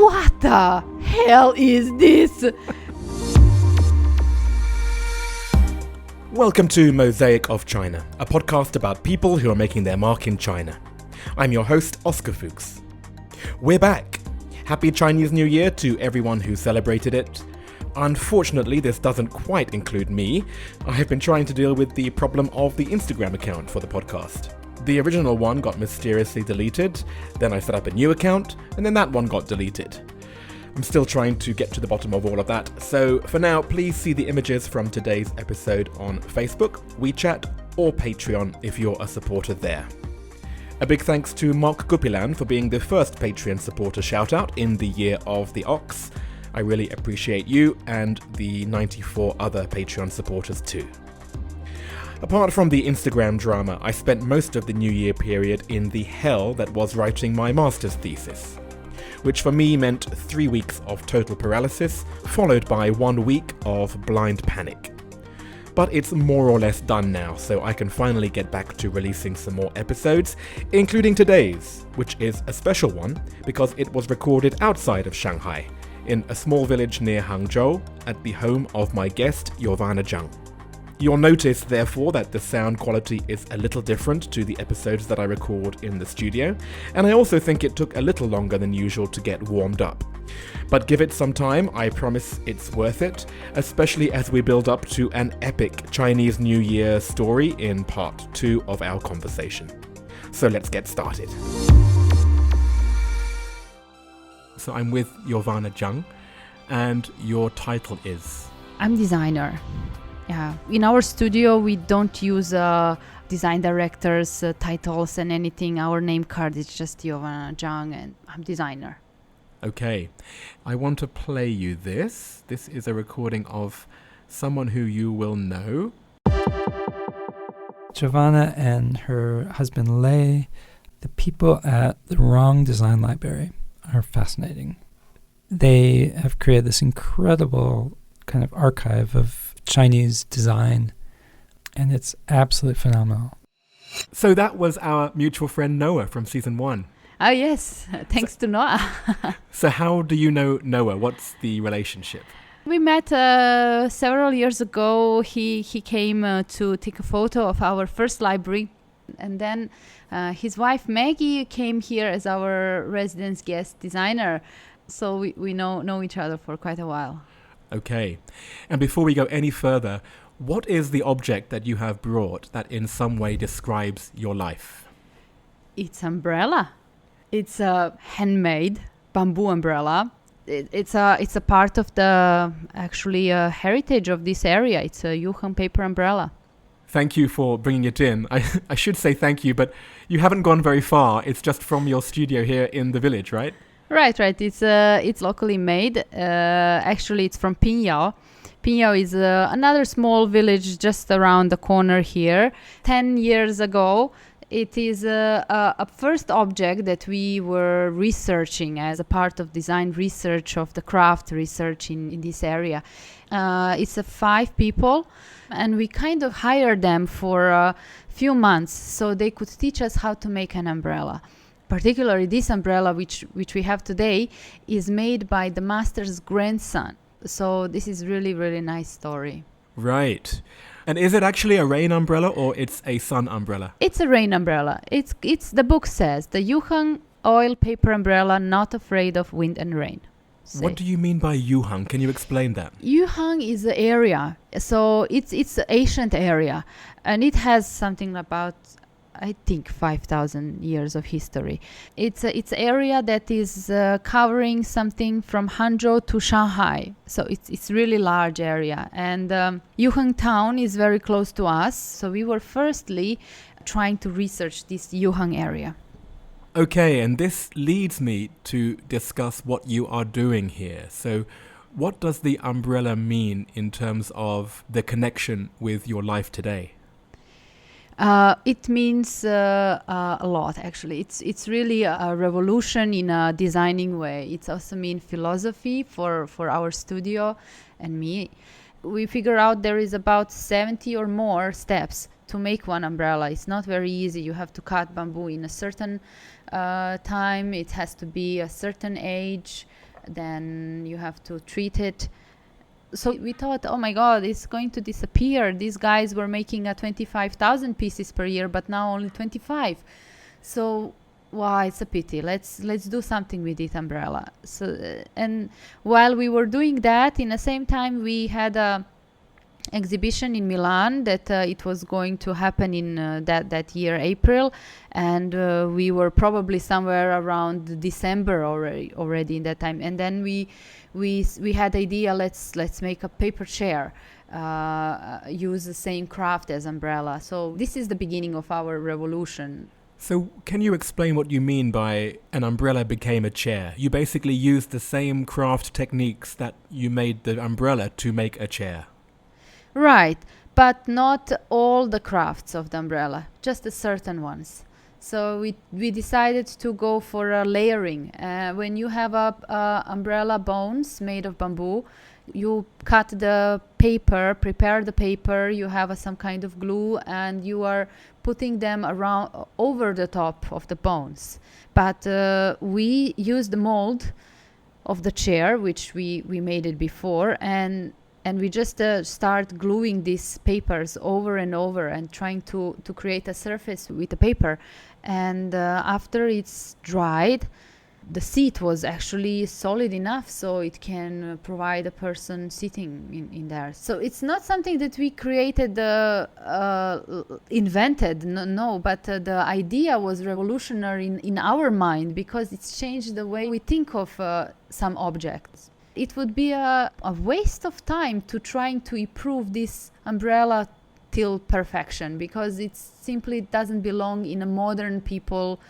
What the hell is this? Welcome to Mosaic of China, a podcast about people who are making their mark in China. I'm your host, Oscar Fuchs. We're back. Happy Chinese New Year to everyone who celebrated it. Unfortunately, this doesn't quite include me. I have been trying to deal with the problem of the Instagram account for the podcast. The original one got mysteriously deleted, then I set up a new account, and then that one got deleted. I'm still trying to get to the bottom of all of that, so for now, please see the images from today's episode on Facebook, WeChat, or Patreon if you're a supporter there. A big thanks to Mark Gupilan for being the first Patreon supporter shoutout in the Year of the Ox. I really appreciate you and the 94 other Patreon supporters too. Apart from the Instagram drama, I spent most of the New Year period in the hell that was writing my master's thesis, which for me meant 3 weeks of total paralysis, followed by 1 week of blind panic. But it's more or less done now, so I can finally get back to releasing some more episodes, including today's, which is a special one because it was recorded outside of Shanghai, in a small village near Hangzhou, at the home of my guest, Jovana Zhang. You'll notice, therefore, that the sound quality is a little different to the episodes that I record in the studio, and I also think it took a little longer than usual to get warmed up. But give it some time, I promise it's worth it, especially as we build up to an epic Chinese New Year story in part 2 of our conversation. So let's get started. So I'm with Jovana Zhang, and your title is? I'm designer. Yeah, in our studio we don't use design directors, titles and anything. Our name card is just Jovana Zhang and I'm designer. Okay, I want to play you this. This is a recording of someone who you will know. Jovana and her husband Lei, the people at the Rong Design Library, are fascinating. They have created this incredible kind of archive of Chinese design, and it's absolutely phenomenal. So that was our mutual friend Noah from season 1. Oh yes, thanks to Noah. So how do you know Noah? What's the relationship? We met several years ago. He came to take a photo of our first library, and then his wife Maggie came here as our residence guest designer. So we know each other for quite a while. Okay. And before we go any further, what is the object that you have brought that in some way describes your life? It's umbrella. It's a handmade bamboo umbrella. It's a part of the heritage of this area. It's a Yuhan paper umbrella. Thank you for bringing it in. I should say thank you, but you haven't gone very far. It's just from your studio here in the village, right? Right. It's locally made. Actually, it's from PINWU. PINWU is another small village just around the corner here. 10 years ago, it is a first object that we were researching as a part of design research of the craft research in this area. It's 5 people, and we kind of hired them for a few months so they could teach us how to make an umbrella. Particularly this umbrella, which we have today, is made by the master's grandson. So this is really, really nice story. Right. And is it actually a rain umbrella or it's a sun umbrella? It's a rain umbrella. It's the book says, the Yuhan oil paper umbrella, not afraid of wind and rain. What do you mean by Yuhan? Can you explain that? Yuhan is the area. So it's an ancient area. And it has something about, I think, 5,000 years of history. It's an area that is covering something from Hangzhou to Shanghai. So it's really large area. And Yuhan town is very close to us. So we were firstly trying to research this Yuhan area. Okay, and this leads me to discuss what you are doing here. So what does the umbrella mean in terms of the connection with your life today? It means a lot, actually. It's really a revolution in a designing way. It also means philosophy for our studio and me. We figure out there is about 70 or more steps to make one umbrella. It's not very easy. You have to cut bamboo in a certain time. It has to be a certain age. then you have to treat it. So we thought, oh my God, it's going to disappear. These guys were making 25,000 pieces per year, but now only 25. So, wow, it's a pity. Let's do something with this umbrella. So, and while we were doing that, in the same time, we had a exhibition in Milan that it was going to happen in that year, April, and we were probably somewhere around December already in that time. And then we had the idea, let's make a paper chair, use the same craft as umbrella. So this is the beginning of our revolution. So can you explain what you mean by an umbrella became a chair? You basically used the same craft techniques that you made the umbrella to make a chair. Right, but not all the crafts of the umbrella, just the certain ones. So we decided to go for a layering. When you have a umbrella bones made of bamboo, you cut the paper, prepare the paper, you have some kind of glue, and you are putting them around over the top of the bones. But we used the mold of the chair, which we made it before, and we just start gluing these papers over and over and trying to create a surface with the paper. And after it's dried, the seat was actually solid enough so it can provide a person sitting in there. So it's not something that we created, invented, no, but the idea was revolutionary in our mind because it's changed the way we think of some objects. It would be a waste of time to trying to improve this umbrella till perfection because it simply doesn't belong in a modern people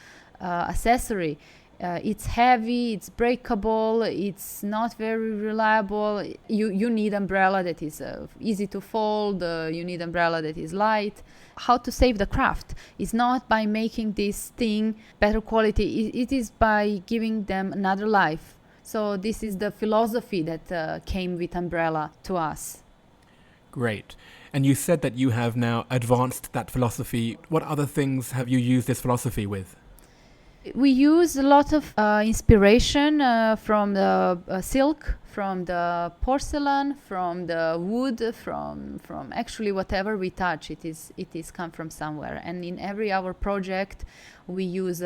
accessory. It's heavy, it's breakable, it's not very reliable. You need umbrella that is easy to fold, you need umbrella that is light. How to save the craft is not by making this thing better quality, it is by giving them another life. So this is the philosophy that came with umbrella to us. Great. And you said that you have now advanced that philosophy. What other things have you used this philosophy with? We use a lot of inspiration from the silk, from the porcelain, from the wood, from actually whatever we touch. It is come from somewhere. And in every our project, we use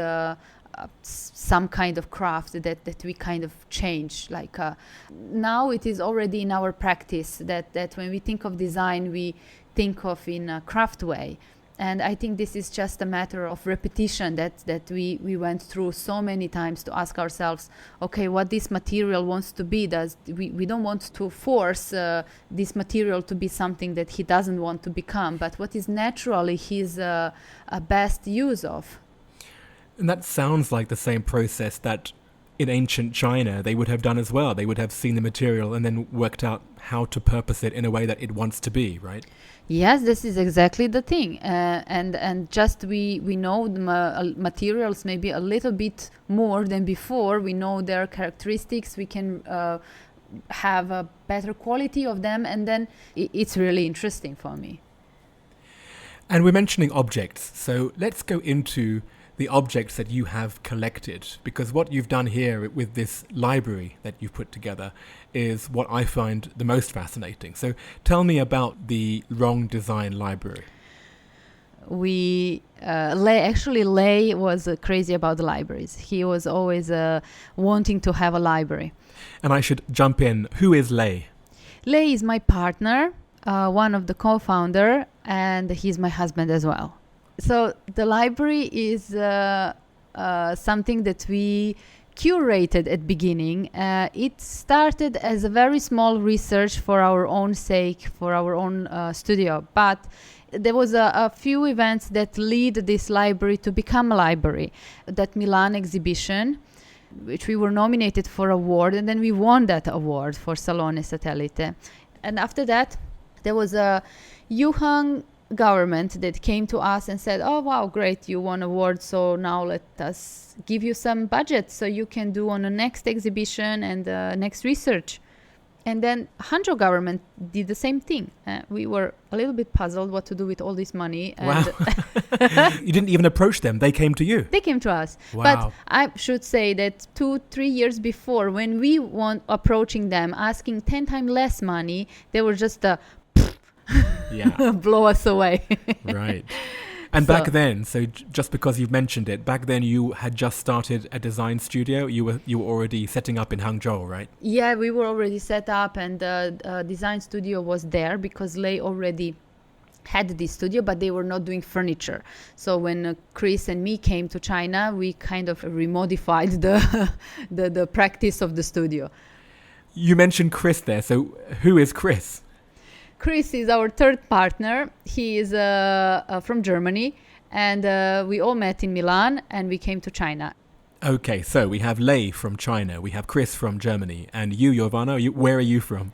some kind of craft that we kind of change. Like now it is already in our practice that when we think of design, we think of in a craft way. And I think this is just a matter of repetition that we went through so many times to ask ourselves, okay, what this material wants to be. We don't want to force this material to be something that he doesn't want to become, but what is naturally his best use of. And that sounds like the same process that in ancient China they would have done as well. They would have seen the material and then worked out how to purpose it in a way that it wants to be, right? Yes, this is exactly the thing. And just we know the materials maybe a little bit more than before. We know their characteristics. We can have a better quality of them. And then it's really interesting for me. And we're mentioning objects. So let's go into the objects that you have collected, because what you've done here with this library that you've put together is what I find the most fascinating. So tell me about the Rong Design Library. Lei was crazy about the libraries. He was always wanting to have a library. And I should jump in. Who is Lei? Lei is my partner, one of the co-founder, and he's my husband as well. So the library is something that we curated at beginning. It started as a very small research for our own sake, for our own studio. But there was a few events that lead this library to become a library. That Milan exhibition, which we were nominated for award, and then we won that award for Salone Satellite. And after that, there was a Yuhan government that came to us and said, oh wow, great, you won award, so now let us give you some budget so you can do on the next exhibition and next research. And then Hangzhou government did the same thing. We were a little bit puzzled what to do with all this money. And Wow. You didn't even approach them. They came to you. they came to us. Wow. But I should say that 2-3 years before, when we were approaching them, asking 10 times less money, they were just Yeah. blow us away. Right. And So- back then, so just because you've mentioned it, back then you had just started a design studio. You were already setting up in Hangzhou, right? Yeah, we were already set up, and the design studio was there because Lei already had this studio, but they were not doing furniture. So when Chris and me came to China, we kind of remodified the practice of the studio. You mentioned Chris there. So who is Chris? Chris is our third partner. He is from Germany, and we all met in Milan, and we came to China. Okay, so we have Lei from China, we have Chris from Germany, and you, Jovana, where are you from?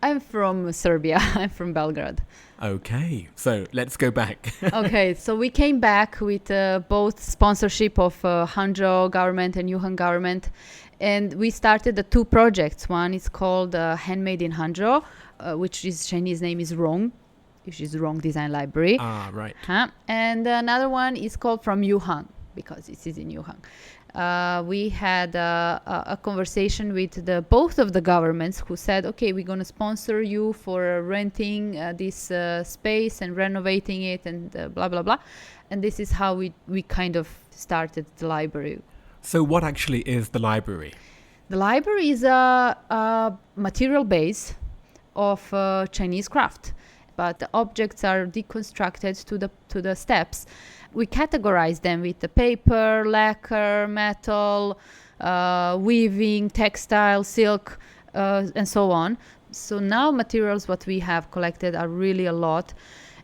I'm from Serbia. I'm from Belgrade. Okay, so let's go back. Okay, so we came back with both sponsorship of Hangzhou government and Yuhan government, and we started the two projects. One is called Handmade in Hangzhou, which is Chinese name is Rong, which is Rong Design Library. Ah, right. And another one is called From Yuhan, because it is in Yuhan. We had a conversation with both of the governments who said, okay, we're going to sponsor you for renting this space and renovating it and blah, blah, blah. And this is how we kind of started the library. So what actually is the library? The library is a material base of Chinese craft, but the objects are deconstructed to the steps. We categorize them with the paper, lacquer, metal, weaving, textile, silk, and so on. So now materials what we have collected are really a lot,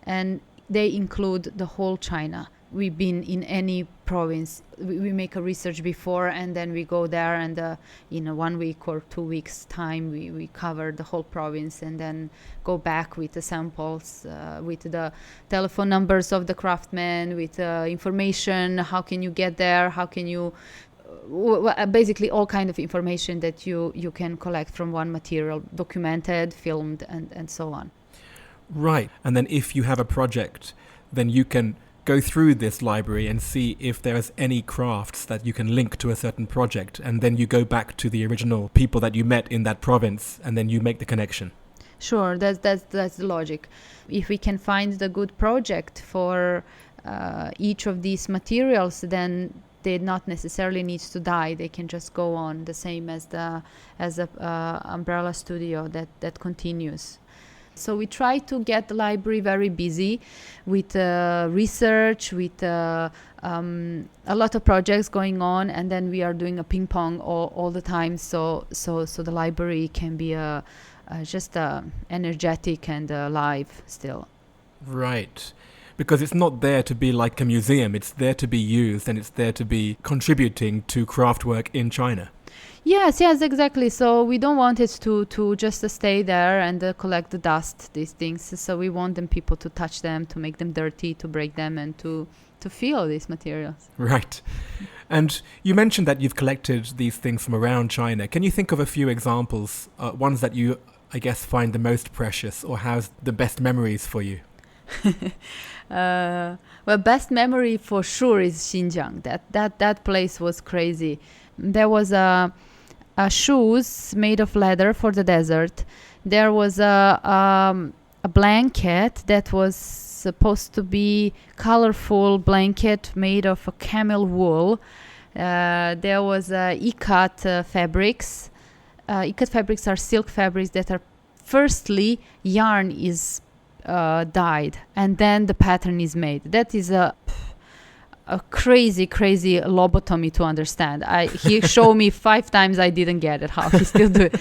and they include the whole China. We've been in any province. We make a research before, and then we go there, and in 1 week or 2 weeks time we cover the whole province, and then go back with the samples, with the telephone numbers of the craftsmen, with information, how can you get there, how can you basically all kind of information that you can collect from one material, documented, filmed, and so on. Right. And then if you have a project, then you can go through this library and see if there's any crafts that you can link to a certain project, and then you go back to the original people that you met in that province, and then you make the connection. Sure, that's the logic. If we can find the good project for each of these materials, then they not necessarily need to die. They can just go on the same as the umbrella studio that continues. So we try to get the library very busy with research, with a lot of projects going on, and then we are doing a ping pong all the time. So the library can be just energetic and alive still. Right. Because it's not there to be like a museum. It's there to be used, and it's there to be contributing to craft work in China. Yes, exactly. So we don't want it to just stay there and collect the dust, these things. So we want people to touch them, to make them dirty, to break them, and to feel these materials. Right. And you mentioned that you've collected these things from around China. Can you think of a few examples, ones that you, I guess, find the most precious or has the best memories for you? Well, best memory for sure is Zhejiang. That place was crazy. There was a shoes made of leather for the desert. There was a blanket that was supposed to be colorful blanket made of a camel wool. There was ikat fabrics. Ikat fabrics are silk fabrics that are firstly yarn is dyed and then the pattern is made. That is a crazy lobotomy to understand. He showed me 5 times. I didn't get it, how he still do it.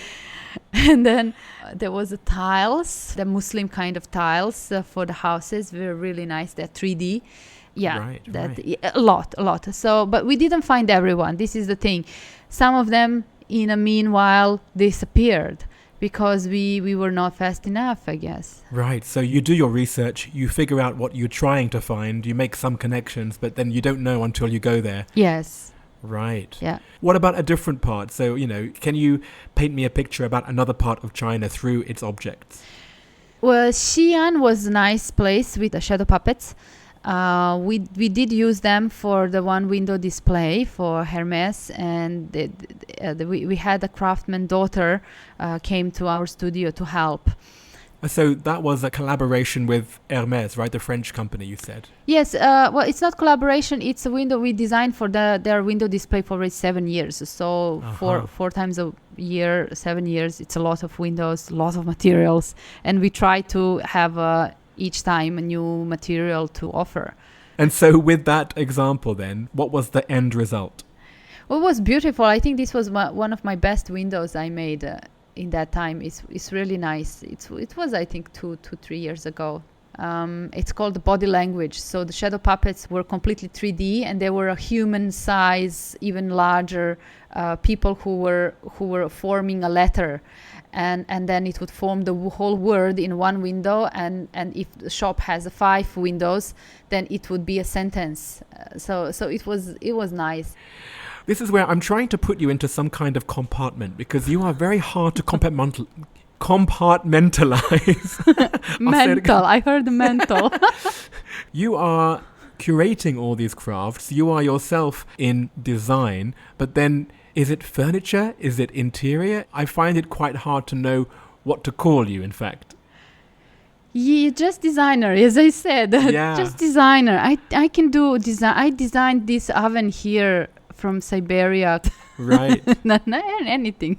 And then there was the tiles, the Muslim kind of tiles for the houses. Were really nice. They're 3D. Yeah, right. A lot. So, but we didn't find everyone. This is the thing. Some of them, in a meanwhile, disappeared because we were not fast enough, I guess. Right. So you do your research, you figure out what you're trying to find, you make some connections, but then you don't know until you go there. Yes. Right. Yeah. What about a different part? So, can you paint me a picture about another part of China through its objects? Well, Xi'an was a nice place with the shadow puppets. We did use them for the one window display for Hermes, and we had a craftsman daughter came to our studio to help. So that was a collaboration with Hermes, right? The French company, you said. Yes, well, it's not collaboration. It's a window we designed for their window display for already 7 years. So four times a year, 7 years, it's a lot of windows, lots of materials. And we try to have each time a new material to offer. And so with that example then, what was the end result? Well, it was beautiful. I think this was one of my best windows I made in that time. It's really nice. It was, I think, 2-3 years ago. It's called Body Language. So the shadow puppets were completely 3D, and they were a human size, even larger people who were forming a letter, and then it would form the whole word in one window. And if the shop has 5 windows, then it would be a sentence. So it was nice. This is where I'm trying to put you into some kind of compartment, because you are very hard to compartmentalize. Mental. I heard mental. You are curating all these crafts. You are yourself in design, but then is it furniture? Is it interior? I find it quite hard to know what to call you, in fact. Yeah, just designer, as I said. Yeah. Just designer. I can do design. I designed this oven here from Siberia. Right. Not anything.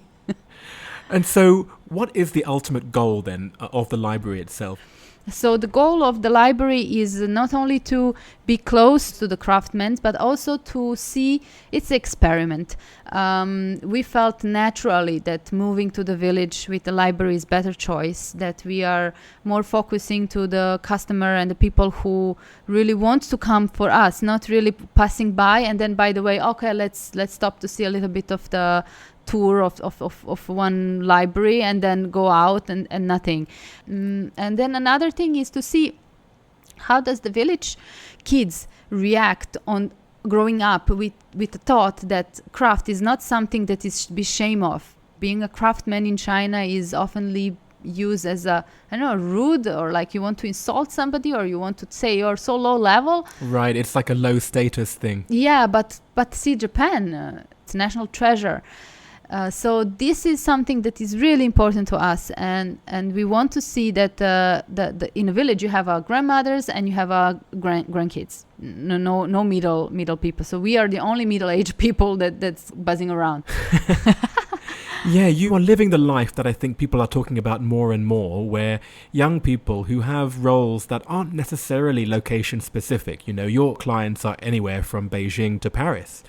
And so what is the ultimate goal then of the library itself? So the goal of the library is not only to be close to the craftsmen, but also to see its experiment. We felt naturally that moving to the village with the library is better choice, that we are more focusing to the customer and the people who really want to come for us, not really passing by and then, by the way, okay, let's stop to see a little bit of the tour of one library and then go out and nothing. And then another thing is to see how does the village kids react on growing up with the thought that craft is not something that is to be ashamed of. Being a craftsman in China is oftenly used as rude, or like you want to insult somebody, or you want to say you're so low level. Right, it's like a low status thing. Yeah, but see Japan, it's a national treasure. So this is something that is really important to us, and we want to see that in a village you have grandmothers and you have grandkids. No middle people. So we are the only middle-aged people that's buzzing around. Yeah, you are living the life that I think people are talking about more and more, where young people who have roles that aren't necessarily location specific. Your clients are anywhere from Beijing to Paris.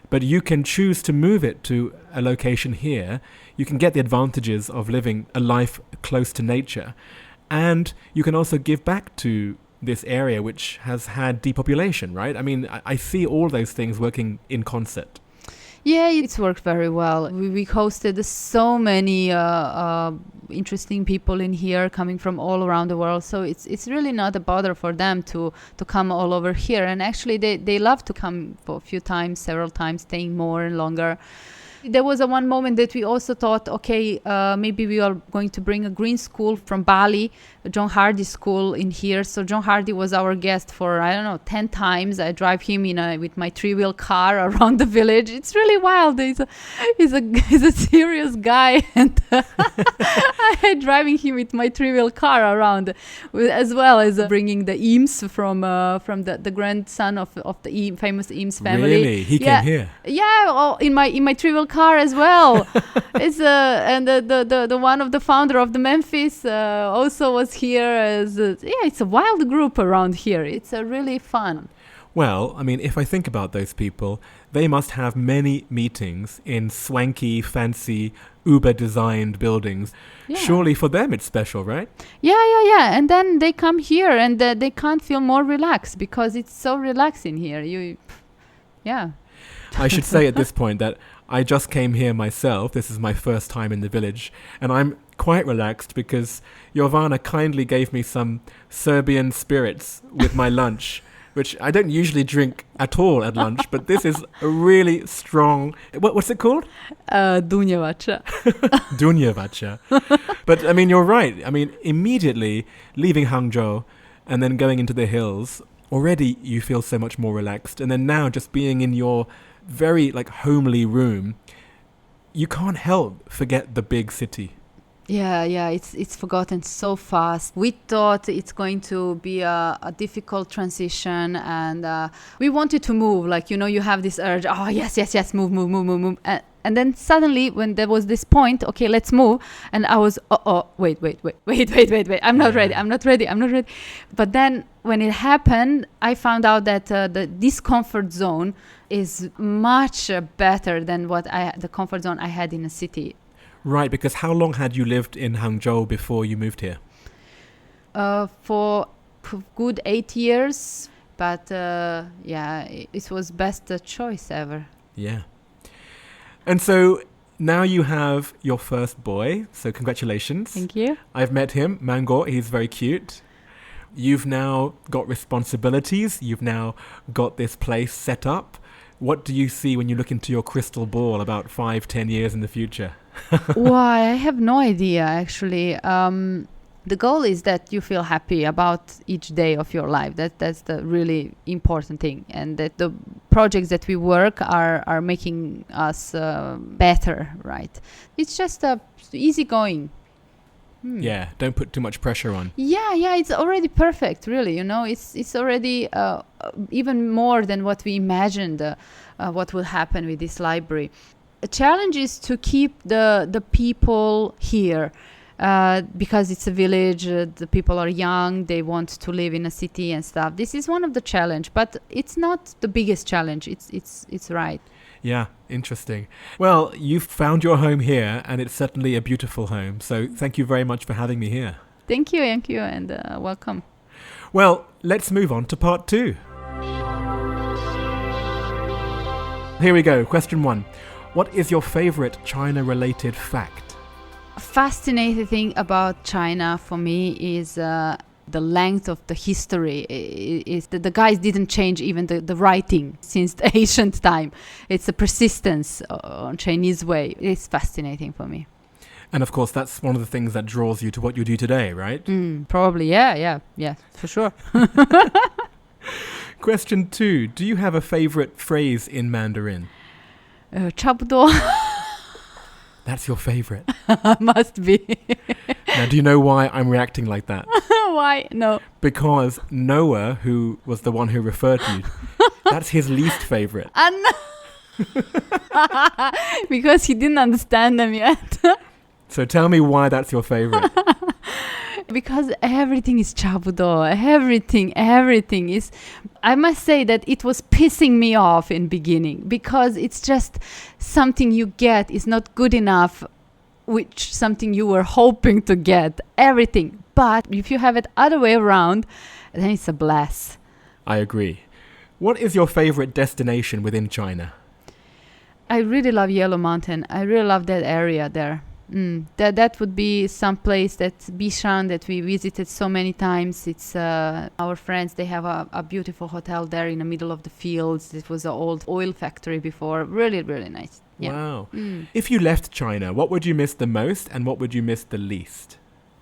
But you can choose to move it to a location here. You can get the advantages of living a life close to nature. And you can also give back to this area which has had depopulation, right? I mean, I see all those things working in concert. Yeah, it's worked very well. We hosted so many interesting people in here coming from all around the world. So it's really not a bother for them to come all over here. And actually, they love to come for a few times, several times, staying more and longer. There was one moment that we also thought, okay, maybe we are going to bring a green school from Bali, John Hardy school in here. So John Hardy was our guest for, 10 times. I drive him with my 3-wheel car around the village. It's really wild. He's a serious guy, and I'm driving him with my 3-wheel car around, as well as bringing the Eames from the grandson of the famous Eames family. Really, he came here. Yeah, in my 3-wheel car as well. It's and the one of the founder of the Memphis also was here. It's a wild group around here. It's really fun. Well, I mean, if I think about those people, they must have many meetings in swanky, fancy, Uber-designed buildings. Yeah. Surely for them it's special, right? Yeah. And then they come here and they can't feel more relaxed because it's so relaxing here. I should say at this point that I just came here myself. This is my first time in the village, and I'm quite relaxed because Jovana kindly gave me some Serbian spirits with my lunch. which I don't usually drink at all at lunch, but this is a really strong... What's it called? Dunjevača. Dunjevača. But, I mean, you're right. I mean, immediately leaving Hangzhou and then going into the hills, already you feel so much more relaxed. And then now just being in your very, like, homely room, you can't help forget the big city. Yeah, it's forgotten so fast. We thought it's going to be a difficult transition, and we wanted to move. Like, you know, you have this urge, oh, yes, move. And then suddenly, when there was this point, okay, let's move. And I was, wait. I'm not ready. But then when it happened, I found out that the discomfort zone is much better than the comfort zone I had in a city. Right, because how long had you lived in Hangzhou before you moved here? For good 8 years, but it was best choice ever. Yeah. And so now you have your first boy, so congratulations. Thank you. I've met him, Mango, he's very cute. You've now got responsibilities, you've now got this place set up. What do you see when you look into your crystal ball about 5-10 years in the future? Why? I have no idea, actually. The goal is that you feel happy about each day of your life. That's the really important thing. And that the projects that we work are making us better, right? It's just easy going. Yeah, don't put too much pressure on. Yeah, it's already perfect, really. You know, it's already even more than what we imagined what will happen with this library. A challenge is to keep the people here because it's a village, the people are young, they want to live in a city and stuff. This is one of the challenge, but it's not the biggest challenge. It's right. Yeah, interesting. Well, you've found your home here, and it's certainly a beautiful home. So thank you very much for having me here. Thank you, and welcome. Well, let's move on to part 2. Here we go. Question 1. What is your favorite China-related fact? A fascinating thing about China for me is the length of the history. Is that the guys didn't change even the writing since the ancient time. It's a persistence on Chinese way. It's fascinating for me. And of course, that's one of the things that draws you to what you do today, right? Probably, yeah, for sure. Question 2. Do you have a favorite phrase in Mandarin? 差不多. That's your favorite? Must be. Now, do you know why I'm reacting like that? Why? No. Because Noah, who was the one who referred to you, that's his least favorite. Because he didn't understand them yet. So tell me why that's your favorite. Because everything is chabudo. Everything is... I must say that it was pissing me off in beginning because it's just something you get is not good enough, which something you were hoping to get. Everything. But if you have it other way around, then it's a blast. I agree. What is your favorite destination within China? I really love Yellow Mountain. I really love that area there. That would be some place that's Bishan that we visited so many times. It's our friends, they have a beautiful hotel there in the middle of the fields. It was an old oil factory before. Really, really nice. Yeah. Wow. If you left China, what would you miss the most and what would you miss the least?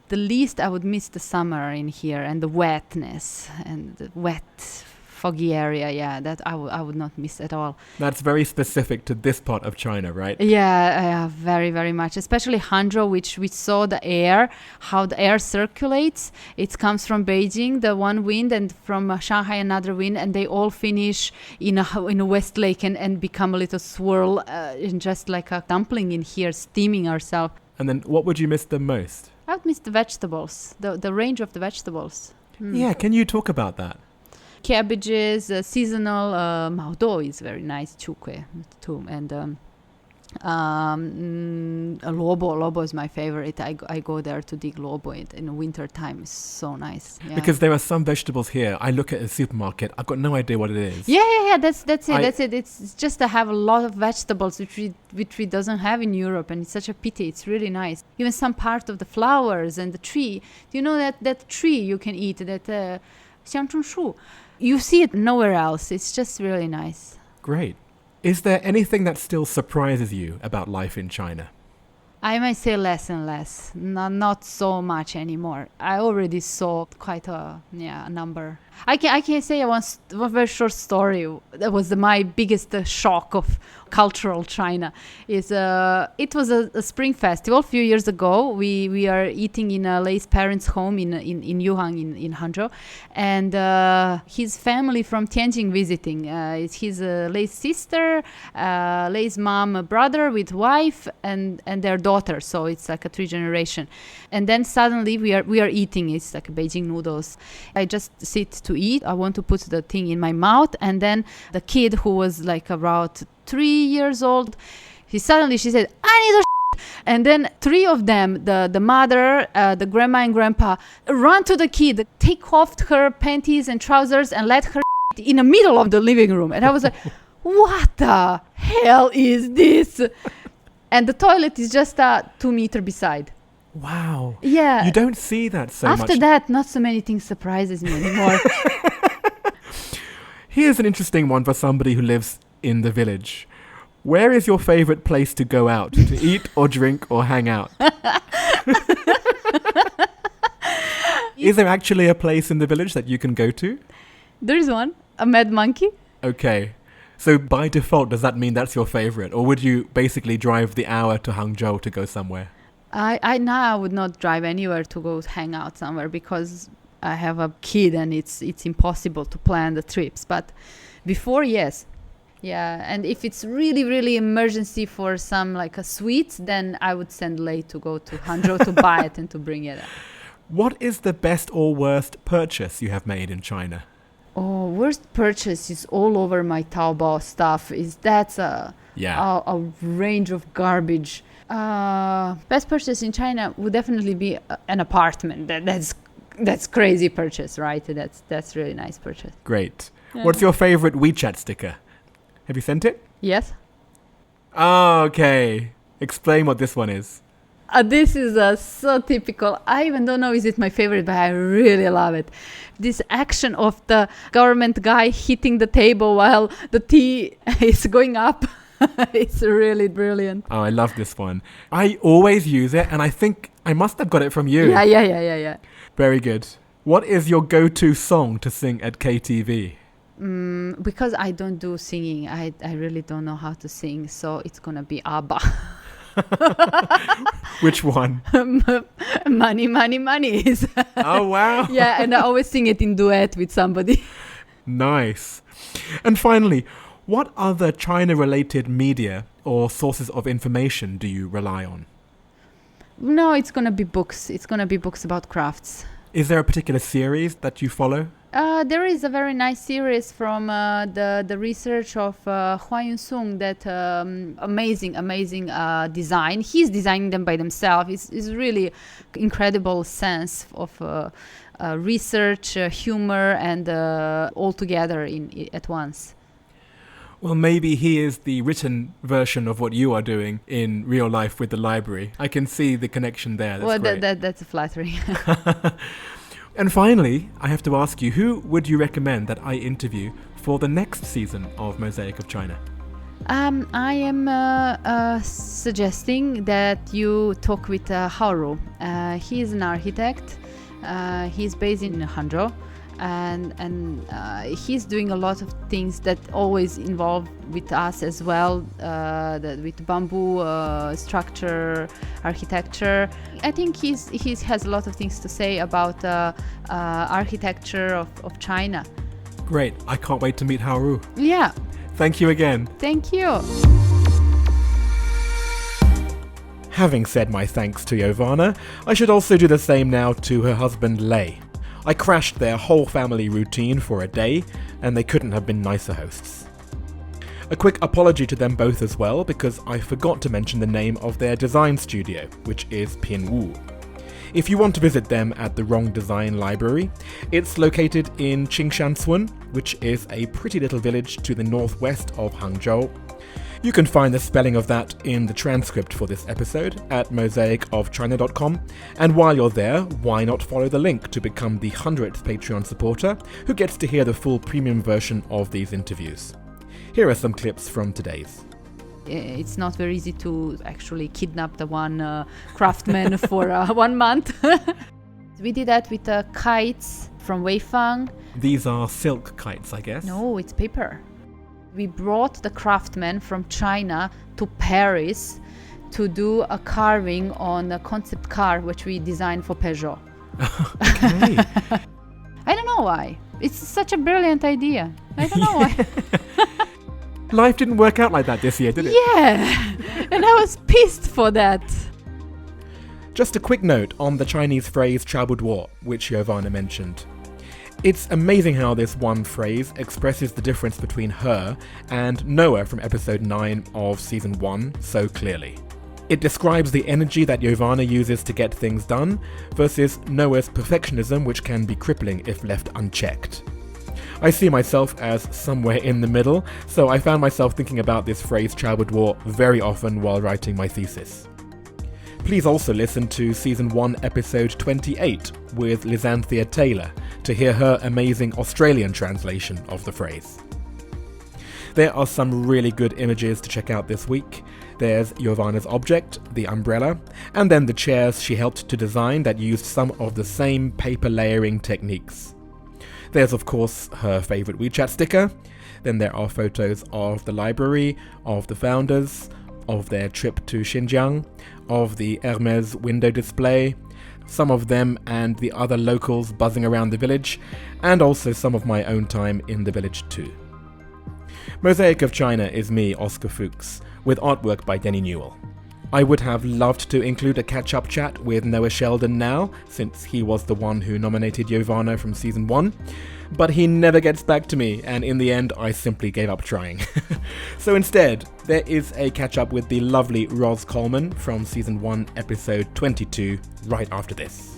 The least, I would miss the summer in here and the wetness and the wet, foggy area. Yeah, that I would not miss at all. That's very specific to this part of China, right? Yeah, very, very much. Especially Hangzhou, which we saw the air, how the air circulates. It comes from Beijing, the one wind, and from Shanghai another wind, and they all finish in a West Lake and become a little swirl, and just like a dumpling in here, steaming ourselves. And then what would you miss the most? I would miss the vegetables, the range of the vegetables. Yeah, can you talk about that? Cabbages, seasonal, Maodo is very nice, chukwe too, and lobo is my favorite. I go there to dig lobo in the winter time. It's so nice. Yeah. Because there are some vegetables here. I look at a supermarket. I've got no idea what it is. Yeah. That's it. It's just to have a lot of vegetables which we doesn't have in Europe, and it's such a pity. It's really nice. Even some part of the flowers and the tree. Do you know that tree you can eat that? 香椿树. You see it nowhere else. It's just really nice. Great. Is there anything that still surprises you about life in China? I might say less and less, not so much anymore. I already saw quite a number. I can say one very short story. That was my biggest shock of cultural China. It was a spring festival a few years ago. We are eating in Lei's parents' home in Yuhang in Hangzhou, and his family from Tianjin visiting. It's his Lei's sister, Lei's mom, brother with wife, and their daughter. So it's like a 3 generation. And then suddenly we are eating. It's like Beijing noodles. I just sit to eat. I want to put the thing in my mouth, and then the kid who was like about 3 years old, she said, "I need a," and then 3 of them, the mother, the grandma and grandpa, run to the kid, take off her panties and trousers, and let her in the middle of the living room. And I was like, "What the hell is this?" And the toilet is just 2 meters beside. Wow. Yeah. You don't see that so much. After that, not so many things surprises me anymore. Here's an interesting one for somebody who lives in the village. Where is your favorite place to go out to eat or drink or hang out? Is there actually a place in the village that you can go to? There is one, a Mad Monkey. Okay. So by default, does that mean that's your favorite? Or would you basically drive the hour to Hangzhou to go somewhere? I would not drive anywhere to go hang out somewhere because I have a kid and it's impossible to plan the trips. But before, yes. Yeah, and if it's really, really emergency for some like a sweet, then I would send Lei to go to Hangzhou to buy it and to bring it. What is the best or worst purchase you have made in China? Oh, worst purchase is all over my Taobao stuff. That's a range of garbage. Best purchase in China would definitely be an apartment. That's crazy purchase, right? That's really nice purchase. Great. Yeah. What's your favorite WeChat sticker? Have you sent it? Yes. Oh, okay. Explain what this one is. This is so typical. I even don't know is it my favorite, but I really love it. This action of the government guy hitting the table while the tea is going up. It's really brilliant. Oh, I love this one. I always use it, and I think I must have got it from you. Yeah. Very good. What is your go-to song to sing at KTV? Because I don't do singing, I really don't know how to sing, so it's gonna be ABBA. Which one? Money, money, money. Oh, wow. Yeah, and I always sing it in duet with somebody. Nice. And finally, what other China-related media or sources of information do you rely on? No, it's going to be books. It's going to be books about crafts. Is there a particular series that you follow? There is a very nice series from the research of Huan Yunsong, that amazing design. He's designing them by himself. It's really incredible sense of research, humor, and all together at once. Well, maybe he is the written version of what you are doing in real life with the library. I can see the connection there. That's flattering. And finally, I have to ask you, who would you recommend that I interview for the next season of Mosaic of China? I am suggesting that you talk with Haoru. He is an architect. He's based in Hangzhou. And he's doing a lot of things that always involve with us as well, with bamboo structure, architecture. I think he has a lot of things to say about architecture of China. Great. I can't wait to meet Haoru. Yeah. Thank you again. Thank you. Having said my thanks to Jovana, I should also do the same now to her husband Lei. I crashed their whole family routine for a day, and they couldn't have been nicer hosts. A quick apology to them both as well, because I forgot to mention the name of their design studio, which is PINWU. If you want to visit them at the Rong Design Library, it's located in Qingshansun, which is a pretty little village to the northwest of Hangzhou. You can find the spelling of that in the transcript for this episode at mosaicofchina.com, and while you're there, why not follow the link to become the 100th Patreon supporter who gets to hear the full premium version of these interviews. Here are some clips from today's. It's not very easy to actually kidnap the one craftsman for 1 month. We did that with kites from Weifang. These are silk kites, I guess? No, it's paper. We brought the craftsmen from China to Paris to do a carving on a concept car which we designed for Peugeot. Okay. I don't know why. It's such a brilliant idea. I don't know why. Life didn't work out like that this year, did it? Yeah, and I was pissed for that. Just a quick note on the Chinese phrase "chao boudoir," which Jovana mentioned. It's amazing how this one phrase expresses the difference between her and Noah from episode 9 of season 1 so clearly. It describes the energy that Jovana uses to get things done versus Noah's perfectionism, which can be crippling if left unchecked. I see myself as somewhere in the middle, so I found myself thinking about this phrase "chao boudoir" very often while writing my thesis. Please also listen to Season 1 Episode 28 with Lizanthia Taylor to hear her amazing Australian translation of the phrase. There are some really good images to check out this week. There's Jovana's object, the umbrella, and then the chairs she helped to design that used some of the same paper layering techniques. There's of course her favourite WeChat sticker, then there are photos of the library, of the founders, of their trip to Zhejiang, of the Hermès window display, some of them and the other locals buzzing around the village, and also some of my own time in the village too. Mosaic of China is me, Oscar Fuchs, with artwork by Denny Newell. I would have loved to include a catch-up chat with Noah Sheldon now, since he was the one who nominated Jovana from season 1, but he never gets back to me, and in the end I simply gave up trying. So instead, there is a catch-up with the lovely Roz Coleman from season 1 episode 22 right after this.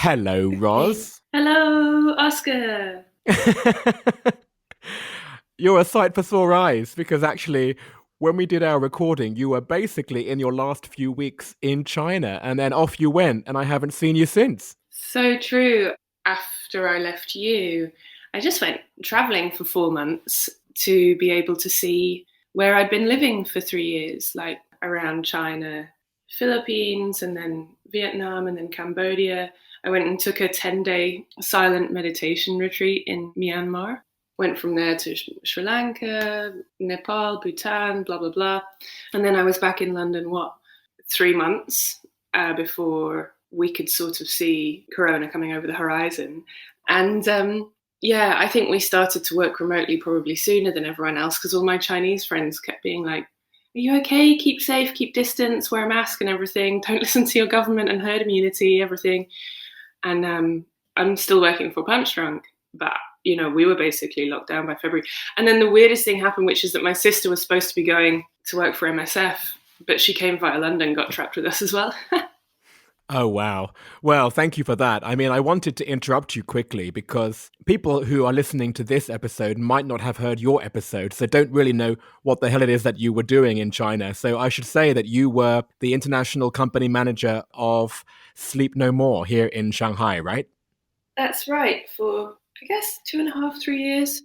Hello, Roz. Hello, Oscar. You're a sight for sore eyes, because actually, when we did our recording, you were basically in your last few weeks in China, and then off you went, and I haven't seen you since. So true. After I left you, I just went traveling for 4 months to be able to see where I'd been living for 3 years, like around China, Philippines, and then Vietnam, and then Cambodia. I went and took a 10-day silent meditation retreat in Myanmar. Went from there to Sri Lanka, Nepal, Bhutan, blah, blah, blah. And then I was back in London, 3 months before we could sort of see Corona coming over the horizon. And I think we started to work remotely probably sooner than everyone else, because all my Chinese friends kept being like, "Are you okay? Keep safe, keep distance, wear a mask and everything. Don't listen to your government and herd immunity, everything." And I'm still working for Punch Drunk, but we were basically locked down by February. And then the weirdest thing happened, which is that my sister was supposed to be going to work for MSF, but she came via London, got trapped with us as well. Oh, wow. Well, thank you for that. I mean, I wanted to interrupt you quickly because people who are listening to this episode might not have heard your episode, so don't really know what the hell it is that you were doing in China. So I should say that you were the international company manager of Sleep No More here in Shanghai, right? That's right, for, I guess, 2.5, 3 years.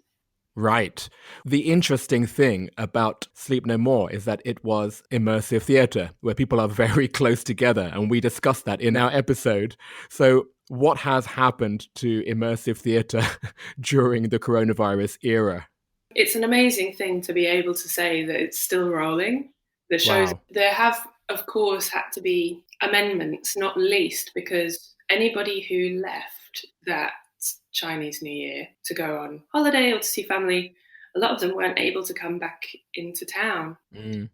Right. The interesting thing about Sleep No More is that it was immersive theatre, where people are very close together, and we discussed that in our episode. So what has happened to immersive theatre during the coronavirus era? It's an amazing thing to be able to say that it's still rolling. The shows, Wow. There have, of course, had to be amendments, not least because anybody who left that Chinese New Year to go on holiday or to see family, a lot of them weren't able to come back into town. Mm.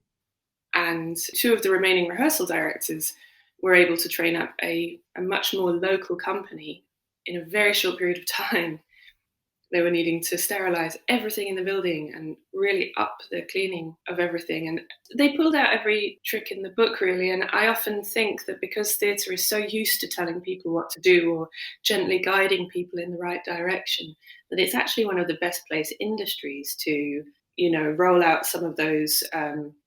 And 2 of the remaining rehearsal directors were able to train up a much more local company in a very short period of time They were needing to sterilize everything in the building and really up the cleaning of everything. And they pulled out every trick in the book, really. And I often think that because theatre is so used to telling people what to do or gently guiding people in the right direction, that it's actually one of the best placed industries to, roll out some of those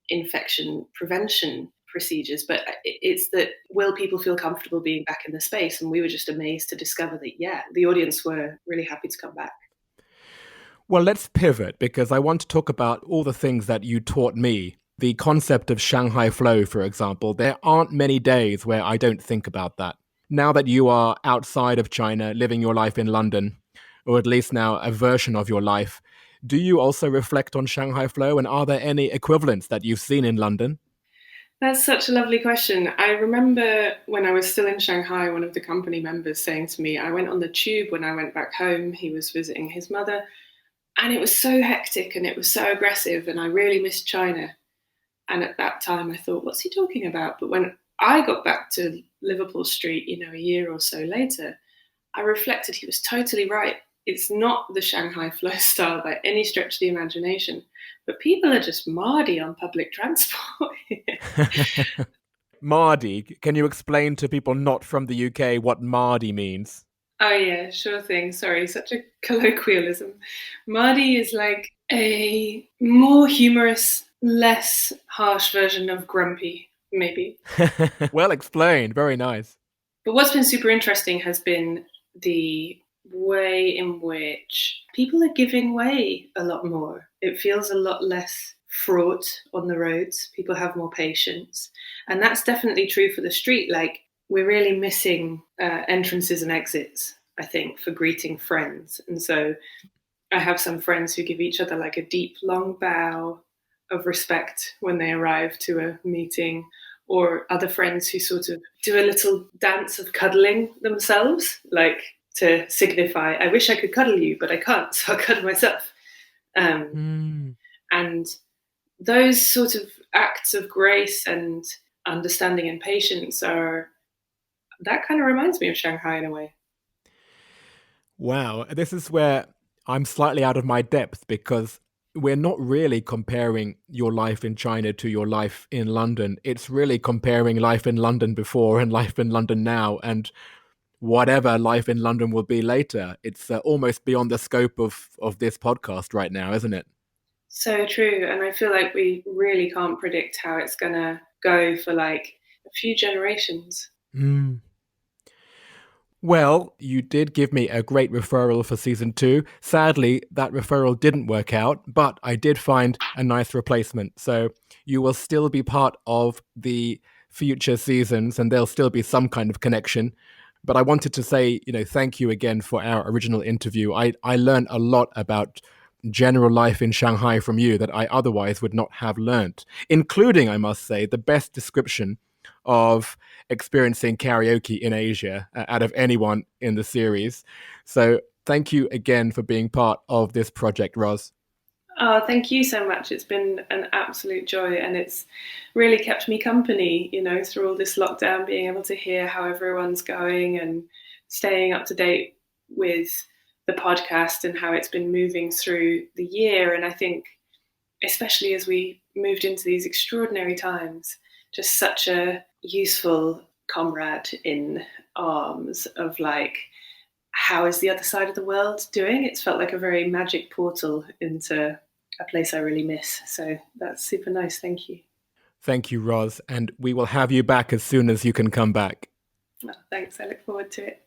infection prevention procedures. But it's that, will people feel comfortable being back in the space? And we were just amazed to discover that, the audience were really happy to come back. Well, let's pivot, because I want to talk about all the things that you taught me. The concept of Shanghai flow, for example. There aren't many days where I don't think about that. Now that you are outside of China, living your life in London, or at least now a version of your life, do you also reflect on Shanghai flow, and are there any equivalents that you've seen in London? That's such a lovely question. I remember when I was still in Shanghai, one of the company members saying to me, I went on the tube when I went back home. He was visiting his mother, and it was so hectic and it was so aggressive, and I really missed China. And at that time I thought, what's he talking about? But when I got back to Liverpool Street, a year or so later, I reflected, he was totally right. It's not the Shanghai flow style by any stretch of the imagination, but people are just mardy on public transport. Mardy, can you explain to people not from the UK what mardy means? Oh yeah, sure thing. Sorry, such a colloquialism. Mardy is like a more humorous, less harsh version of grumpy, maybe. Well explained, very nice. But what's been super interesting has been the way in which people are giving way a lot more. It feels a lot less fraught on the roads. People have more patience. And that's definitely true for the street. Like, we're really missing entrances and exits, I think, for greeting friends. And so I have some friends who give each other like a deep, long bow of respect when they arrive to a meeting, or other friends who sort of do a little dance of cuddling themselves, like to signify, I wish I could cuddle you, but I can't, so I'll cuddle myself. And those sort of acts of grace and understanding and patience that kind of reminds me of Shanghai in a way. Wow, this is where I'm slightly out of my depth, because we're not really comparing your life in China to your life in London. It's really comparing life in London before and life in London now, and whatever life in London will be later. It's almost beyond the scope of this podcast right now, isn't it? So true. And I feel like we really can't predict how it's going to go for like a few generations. Well, you did give me a great referral for season 2. Sadly, that referral didn't work out, but I did find a nice replacement. So you will still be part of the future seasons, and there'll still be some kind of connection. But I wanted to say, thank you again for our original interview. I learned a lot about general life in Shanghai from you that I otherwise would not have learnt, including, I must say, the best description of experiencing karaoke in Asia out of anyone in the series. So thank you again for being part of this project, Roz. Oh, thank you so much. It's been an absolute joy, and it's really kept me company, through all this lockdown, being able to hear how everyone's going and staying up to date with the podcast and how it's been moving through the year. And I think, especially as we moved into these extraordinary times, just such a useful comrade in arms of like, how is the other side of the world doing? It's felt like a very magic portal into a place I really miss. So that's super nice. Thank you. Thank you, Roz. And we will have you back as soon as you can come back. Oh, thanks. I look forward to it.